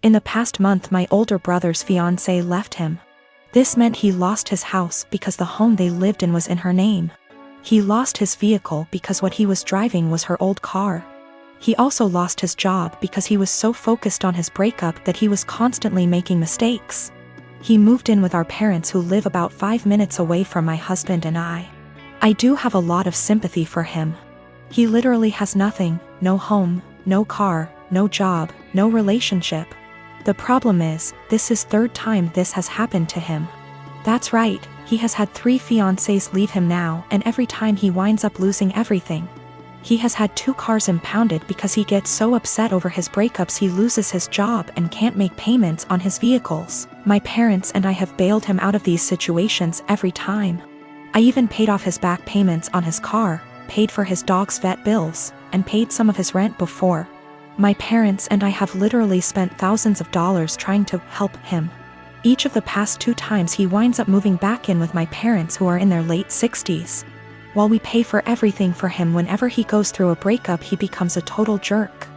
In the past month, my older brother's fiancée left him. This meant he lost his house because the home they lived in was in her name. He lost his vehicle because what he was driving was her old car. He also lost his job because he was so focused on his breakup that he was constantly making mistakes. He moved in with our parents, who live about 5 minutes away from my husband and I. I do have a lot of sympathy for him. He literally has nothing, no home, no car, no job, no relationship. The problem is, this is third time this has happened to him. That's right, he has had 3 fiancées leave him now, and every time he winds up losing everything. He has had 2 cars impounded because he gets so upset over his breakups he loses his job and can't make payments on his vehicles. My parents and I have bailed him out of these situations every time. I even paid off his back payments on his car, paid for his dog's vet bills, and paid some of his rent before. My parents and I have literally spent thousands of dollars trying to help him. Each of the past 2 times he winds up moving back in with my parents, who are in their late 60s. While we pay for everything for him, whenever he goes through a breakup he becomes a total jerk.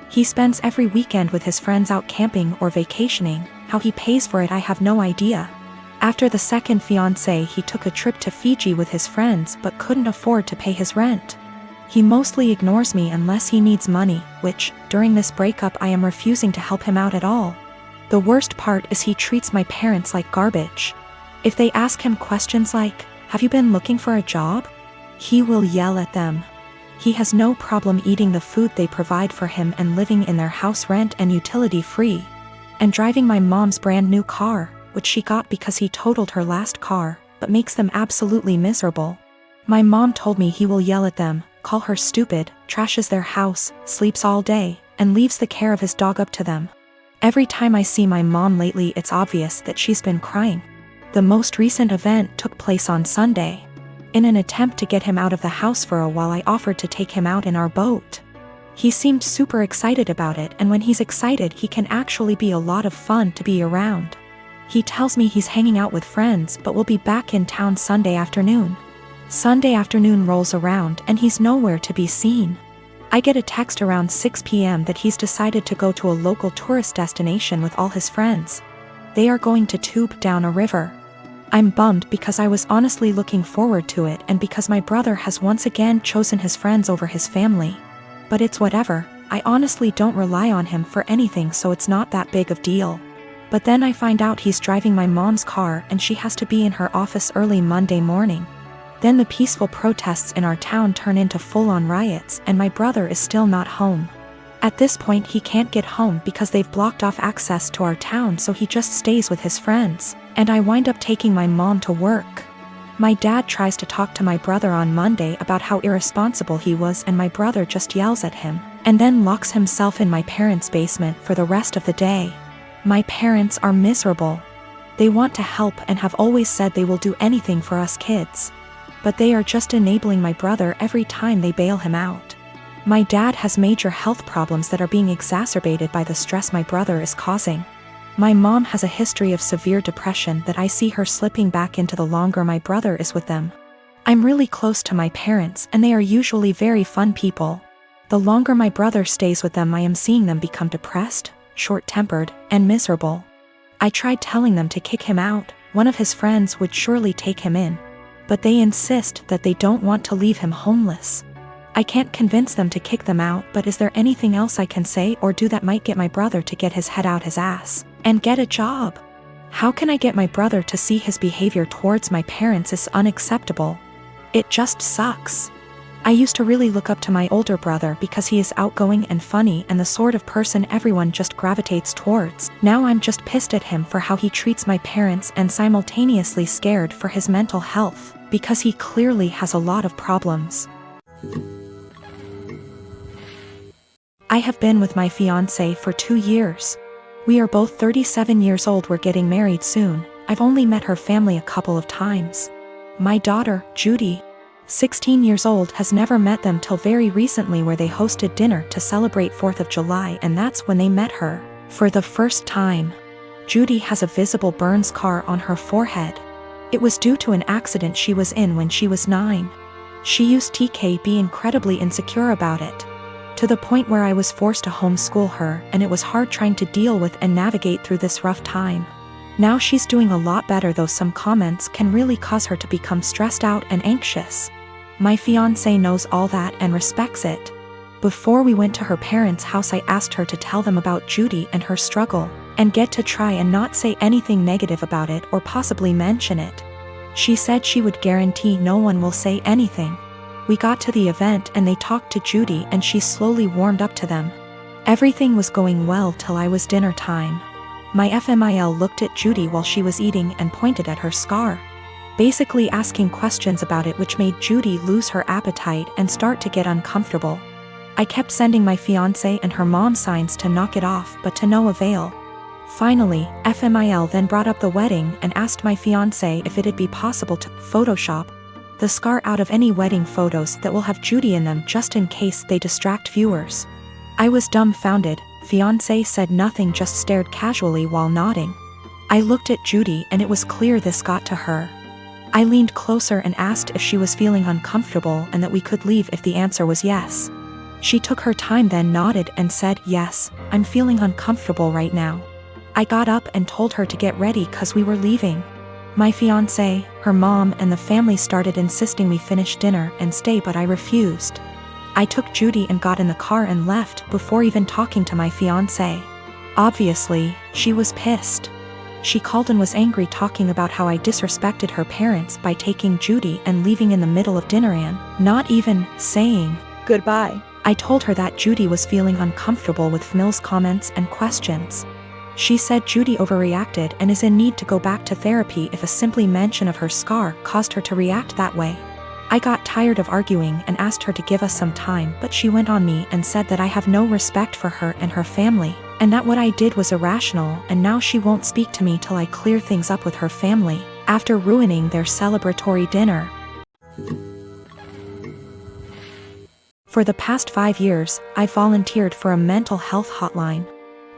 He spends every weekend with his friends out camping or vacationing. How he pays for it I have no idea. After the second fiancée, he took a trip to Fiji with his friends but couldn't afford to pay his rent. He mostly ignores me unless he needs money, which, during this breakup, I am refusing to help him out at all. The worst part is he treats my parents like garbage. If they ask him questions like, "Have you been looking for a job?" he will yell at them. He has no problem eating the food they provide for him and living in their house rent and utility free. And driving my mom's brand new car, which she got because he totaled her last car, but makes them absolutely miserable. My mom told me he will yell at them, call her stupid, trashes their house, sleeps all day, and leaves the care of his dog up to them. Every time I see my mom lately, it's obvious that she's been crying. The most recent event took place on Sunday. In an attempt to get him out of the house for a while, I offered to take him out in our boat. He seemed super excited about it, and when he's excited he can actually be a lot of fun to be around. He tells me he's hanging out with friends but will be back in town Sunday afternoon. Sunday afternoon rolls around and he's nowhere to be seen. I get a text around 6 p.m. that he's decided to go to a local tourist destination with all his friends. They are going to tube down a river. I'm bummed because I was honestly looking forward to it, and because my brother has once again chosen his friends over his family. But it's whatever, I honestly don't rely on him for anything, so it's not that big of a deal. But then I find out he's driving my mom's car and she has to be in her office early Monday morning. Then the peaceful protests in our town turn into full-on riots, and my brother is still not home. At this point he can't get home because they've blocked off access to our town, so he just stays with his friends, and I wind up taking my mom to work. My dad tries to talk to my brother on Monday about how irresponsible he was, and my brother just yells at him, and then locks himself in my parents' basement for the rest of the day. My parents are miserable. They want to help and have always said they will do anything for us kids. But they are just enabling my brother every time they bail him out. My dad has major health problems that are being exacerbated by the stress my brother is causing. My mom has a history of severe depression that I see her slipping back into the longer my brother is with them. I'm really close to my parents, and they are usually very fun people. The longer my brother stays with them, I am seeing them become depressed, short-tempered, and miserable. I tried telling them to kick him out. One of his friends would surely take him in. But they insist that they don't want to leave him homeless. I can't convince them to kick them out, but is there anything else I can say or do that might get my brother to get his head out his ass and get a job? How can I get my brother to see his behavior towards my parents is unacceptable? It just sucks. I used to really look up to my older brother because he is outgoing and funny and the sort of person everyone just gravitates towards. Now I'm just pissed at him for how he treats my parents, and simultaneously scared for his mental health, because he clearly has a lot of problems. I have been with my fiancé for 2 years. We are both 37 years old. We're getting married soon. I've only met her family a couple of times. My daughter, Judy, 16 years old, has never met them till very recently, where they hosted dinner to celebrate 4th of July, and that's when they met her for the first time. Judy has a visible burn scar on her forehead. It was due to an accident she was in when she was 9. She used to be incredibly insecure about it. to the point where I was forced to homeschool her, and it was hard trying to deal with and navigate through this rough time. Now she's doing a lot better, though some comments can really cause her to become stressed out and anxious. My fiancé knows all that and respects it. Before we went to her parents' house, I asked her to tell them about Judy and her struggle, and get to try and not say anything negative about it or possibly mention it. She said she would guarantee no one will say anything. We got to the event and they talked to Judy and she slowly warmed up to them. Everything was going well till I was dinner time. My FMIL looked at Judy while she was eating and pointed at her scar, basically asking questions about it, which made Judy lose her appetite and start to get uncomfortable. I kept sending my fiancé and her mom signs to knock it off, but to no avail. Finally, FMIL then brought up the wedding and asked my fiancé if it'd be possible to Photoshop the scar out of any wedding photos that will have Judy in them, just in case they distract viewers. I was dumbfounded. Fiancé said nothing, just stared casually while nodding. I looked at Judy and it was clear this got to her. I leaned closer and asked if she was feeling uncomfortable and that we could leave if the answer was yes. She took her time, then nodded and said, "Yes, I'm feeling uncomfortable right now." I got up and told her to get ready cause we were leaving. My fiancé, her mom and the family started insisting we finish dinner and stay, but I refused. I took Judy and got in the car and left before even talking to my fiancé. Obviously, she was pissed. She called and was angry, talking about how I disrespected her parents by taking Judy and leaving in the middle of dinner and not even saying goodbye. I told her that Judy was feeling uncomfortable with Mills' comments and questions. She said Judy overreacted and is in need to go back to therapy if a simply mention of her scar caused her to react that way. I got tired of arguing and asked her to give us some time, but she went on me and said that I have no respect for her and her family, and that what I did was irrational, and now she won't speak to me till I clear things up with her family, after ruining their celebratory dinner. For the past 5 years, I volunteered for a mental health hotline.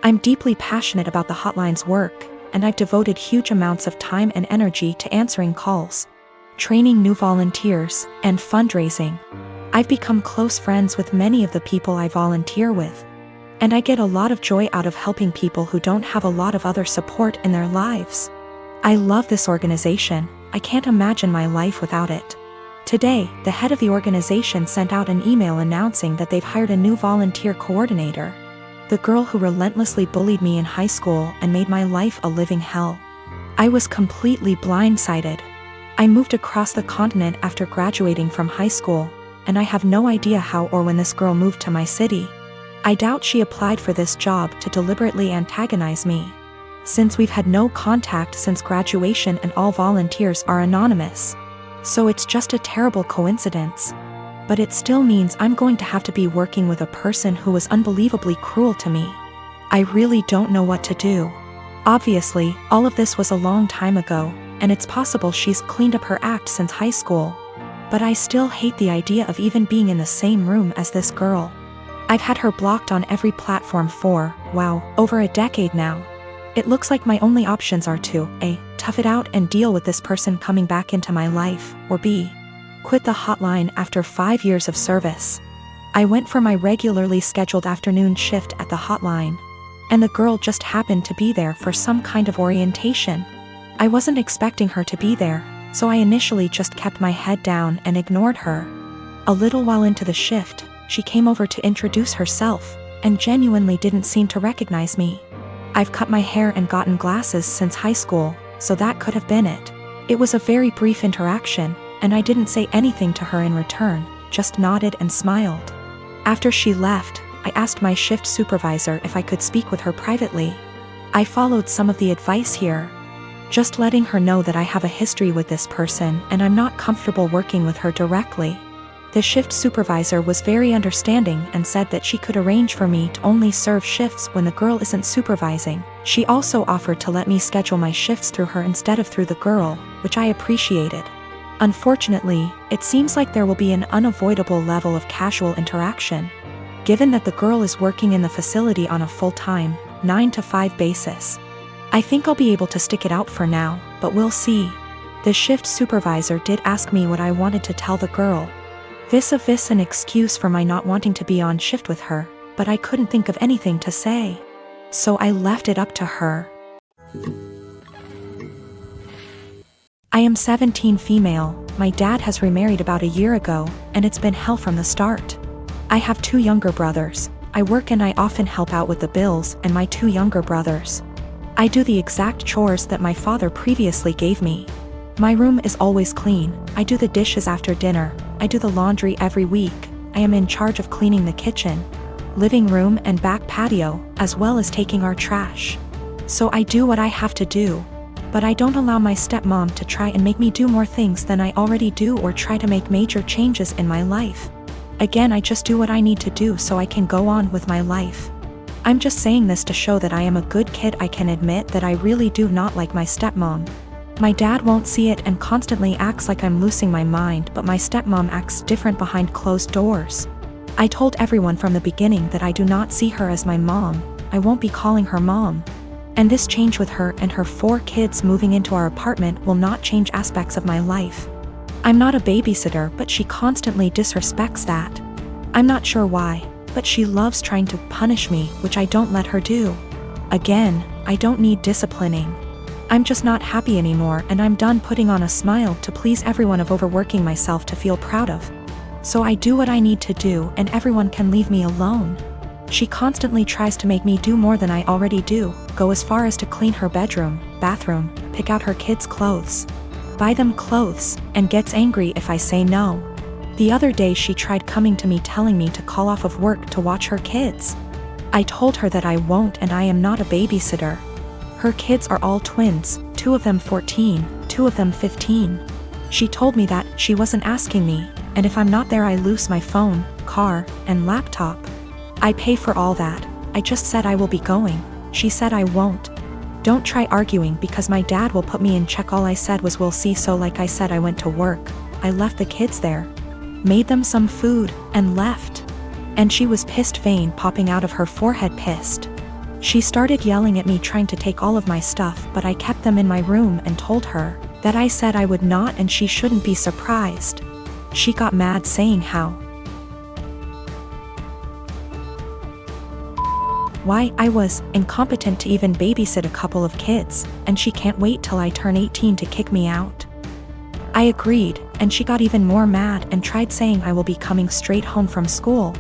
I'm deeply passionate about the hotline's work, and I've devoted huge amounts of time and energy to answering calls, training new volunteers, and fundraising. I've become close friends with many of the people I volunteer with, and I get a lot of joy out of helping people who don't have a lot of other support in their lives. I love this organization. I can't imagine my life without it. Today, the head of the organization sent out an email announcing that they've hired a new volunteer coordinator, the girl who relentlessly bullied me in high school and made my life a living hell. I was completely blindsided. I moved across the continent after graduating from high school, and I have no idea how or when this girl moved to my city. I doubt she applied for this job to deliberately antagonize me, since we've had no contact since graduation and all volunteers are anonymous. So it's just a terrible coincidence. But it still means I'm going to have to be working with a person who was unbelievably cruel to me. I really don't know what to do. Obviously, all of this was a long time ago, and it's possible she's cleaned up her act since high school. But I still hate the idea of even being in the same room as this girl. I've had her blocked on every platform for, wow, over a decade now. It looks like my only options are to A, tough it out and deal with this person coming back into my life, or B, quit the hotline after 5 years of service. I went for my regularly scheduled afternoon shift at the hotline, and the girl just happened to be there for some kind of orientation. I wasn't expecting her to be there, so I initially just kept my head down and ignored her. A little while into the shift, she came over to introduce herself, and genuinely didn't seem to recognize me. I've cut my hair and gotten glasses since high school, so that could have been it. It was a very brief interaction, and I didn't say anything to her in return, just nodded and smiled. After she left, I asked my shift supervisor if I could speak with her privately. I followed some of the advice here, just letting her know that I have a history with this person and I'm not comfortable working with her directly. The shift supervisor was very understanding and said that she could arrange for me to only serve shifts when the girl isn't supervising. She also offered to let me schedule my shifts through her instead of through the girl, which I appreciated. Unfortunately, it seems like there will be an unavoidable level of casual interaction, given that the girl is working in the facility on a full-time, 9-to-5 basis. I think I'll be able to stick it out for now, but we'll see. The shift supervisor did ask me what I wanted to tell the girl. Vis-a-vis an excuse for my not wanting to be on shift with her, but I couldn't think of anything to say. So I left it up to her. I am 17 female, my dad has remarried about a year ago, and it's been hell from the start. I have 2 younger brothers, I work and I often help out with the bills and my 2 younger brothers. I do the exact chores that my father previously gave me. My room is always clean, I do the dishes after dinner, I do the laundry every week, I am in charge of cleaning the kitchen, living room and back patio, as well as taking our trash. So I do what I have to do. But I don't allow my stepmom to try and make me do more things than I already do or try to make major changes in my life. Again, I just do what I need to do so I can go on with my life. I'm just saying this to show that I am a good kid. I can admit that I really do not like my stepmom. My dad won't see it and constantly acts like I'm losing my mind, but my stepmom acts different behind closed doors. I told everyone from the beginning that I do not see her as my mom, I won't be calling her mom. And this change with her and her 4 kids moving into our apartment will not change aspects of my life. I'm not a babysitter, but she constantly disrespects that. I'm not sure why, but she loves trying to punish me, which I don't let her do. Again, I don't need disciplining. I'm just not happy anymore and I'm done putting on a smile to please everyone of overworking myself to feel proud of. So I do what I need to do and everyone can leave me alone. She constantly tries to make me do more than I already do, go as far as to clean her bedroom, bathroom, pick out her kids' clothes, buy them clothes, and gets angry if I say no. The other day she tried coming to me telling me to call off of work to watch her kids. I told her that I won't and I am not a babysitter. Her kids are all twins, 2 of them 14, 2 of them 15. She told me that she wasn't asking me, and if I'm not there I lose my phone, car, and laptop. I pay for all that. I just said I will be going. She said I won't. Don't try arguing because my dad will put me in check. All I said was we'll see. So like I said, I went to work. I left the kids there, made them some food, and left. And she was pissed, vein popping out of her forehead, pissed. She started yelling at me, trying to take all of my stuff, but I kept them in my room and told her that I said I would not and she shouldn't be surprised. She got mad, saying why I was incompetent to even babysit a couple of kids, and she can't wait till I turn 18 to kick me out. I agreed, and she got even more mad and tried saying I will be coming straight home from school.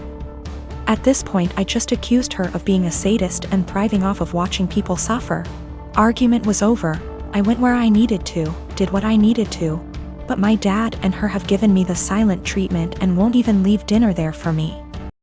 At this point I just accused her of being a sadist and thriving off of watching people suffer. Argument was over. I went where I needed to, did what I needed to, but my dad and her have given me the silent treatment and won't even leave dinner there for me.